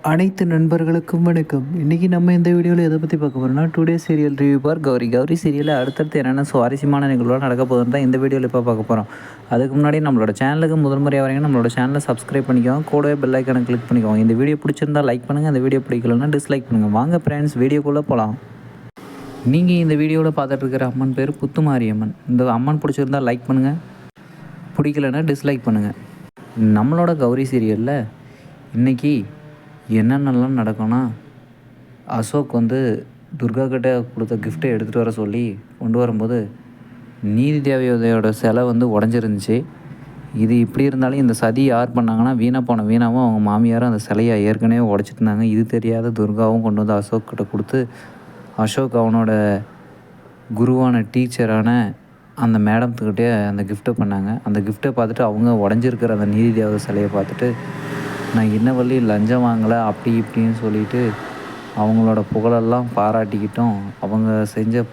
அனைத்து நண்பர்களுக்கும் வணக்கம். இன்றைக்கி நம்ம இந்த வீடியோவில் எதை பற்றி பார்க்க போகிறோம்னா, டுடே சீரியல் ரிவ்யூ பார் கௌரி. கௌரி சீரியலில் அடுத்தடுத்து என்னென்ன சுவாரஸ்யமான நிகழ்வுலாம் நடக்க போகுதுன்னு தான் இந்த வீடியோவில் இப்போ பார்க்க போகிறோம். அதுக்கு முன்னாடி நம்மளோட சேனலுக்கு முதல் முறையாக வரீங்க, நம்மளோட சேனலை சப்ஸ்கிரைப் பண்ணிக்கோங்க, கூடவே பெல் ஐக்கானை கிளிக் பண்ணிக்கோங்க. இந்த வீடியோ பிடிச்சிருந்தால் லைக் பண்ணுங்கள், இந்த வீடியோ பிடிக்கலன்னா டிஸ்லைக் பண்ணுங்கள். வாங்க ஃப்ரெண்ட்ஸ், வீடியோக்குள்ளே போகலாம். நீங்கள் இந்த வீடியோவில் பார்த்துட்டு இருக்கிற அம்மன் பேர் புத்துமாரி அம்மன். இந்த அம்மன் பிடிச்சிருந்தால் லைக் பண்ணுங்கள், பிடிக்கலன்னா டிஸ்லைக் பண்ணுங்கள். நம்மளோட கௌரி சீரியலில் இன்றைக்கி என்னென்னலாம் நடக்கும்னா, அசோக் வந்து துர்கா கிட்ட கொடுத்த கிஃப்ட்டை எடுத்துகிட்டு வர சொல்லி கொண்டு வரும்போது நீதி தேவதையோட சிலை வந்து உடஞ்சிருந்துச்சு. இது இப்படி இருந்தாலும் இந்த சதி யார் பண்ணாங்கன்னா, வீணாவும் அவங்க மாமியாரும் அந்த சிலையை ஏற்கனவே உடச்சிட்டு இருந்தாங்க. இது தெரியாத துர்காவும் கொண்டு வந்து அசோக் கிட்ட கொடுத்து, அசோக் அவனோட குருவான டீச்சரான அந்த மேடத்துக்கிட்டே அந்த கிஃப்ட்டை பண்ணாங்க. அந்த கிஃப்ட்டை பார்த்துட்டு அவங்க உடஞ்சிருக்கிற அந்த நீதி தேவதை சிலையை பார்த்துட்டு, நான் என்ன வழி லஞ்சம் வாங்கலை அப்படி இப்படின்னு சொல்லிட்டு அவங்களோட புகழெல்லாம் பாராட்டிக்கிட்டும், அவங்க செஞ்ச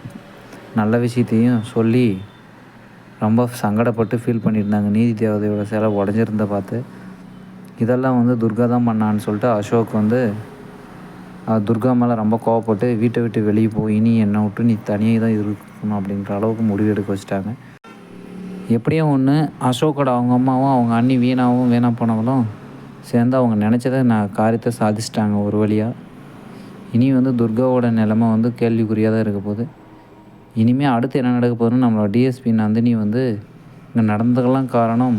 நல்ல விஷயத்தையும் சொல்லி ரொம்ப சங்கடப்பட்டு ஃபீல் பண்ணியிருந்தாங்க. நீதி தேவதையோட சிலை உடஞ்சிருந்த பார்த்து இதெல்லாம் வந்து துர்கா தான் பண்ணான்னு சொல்லிட்டு அசோக் வந்து துர்கா மேலே ரொம்ப கோவப்பட்டு வீட்டை விட்டு வெளியே போய், இனி என்னை விட்டு நீ தனியாக தான் இருக்கணும் அப்படின்ற அளவுக்கு முடிவு எடுக்க வச்சுட்டாங்க. எப்படியும் ஒன்று, அசோக்கோட அவங்க அம்மாவும் அவங்க அண்ணி வீணாக போனவங்களும் சேர்ந்து அவங்க நினச்சதை காரியத்தை சாதிச்சிட்டாங்க ஒரு வழியாக. இனி வந்து துர்காவோட நிலைமை வந்து கேள்விக்குறியாக தான் இருக்க போகுது. இனிமேல் அடுத்து என்ன நடக்க போகுதுன்னு நம்மளோட டிஎஸ்பி நந்தினி வந்து இங்கே நடந்ததுக்கெல்லாம் காரணம்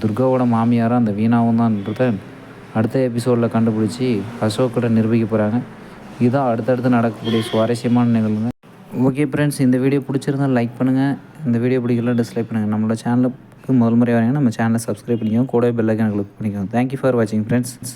துர்காவோட மாமியாரும் அந்த வீணாவும் தான்ன்றத அடுத்த எபிசோடில் கண்டுபிடிச்சி அசோக்கிட்ட நிரூபிக்க போகிறாங்க. இதுதான் அடுத்தடுத்து நடக்கக்கூடிய சுவாரஸ்யமான நிகழ்வுங்க. ஓகே ஃப்ரெண்ட்ஸ், இந்த வீடியோ பிடிச்சிருந்தால் லைக் பண்ணுங்கள், இந்த வீடியோ பிடிக்கலாம் டிஸ்லைக் பண்ணுங்கள். நம்மளோட சேனலுக்கு முதல் முறை வரீங்கன்னா நம்ம சேனலை சப்ஸ்கிரைப் பண்ணிக்கோங்க, கூடவே பெல் ஐக்கானை கிளிக் பண்ணிக்கோங்க. தேங்க்யூ ஃபார் வாட்சிங் ஃப்ரெண்ட்ஸ்.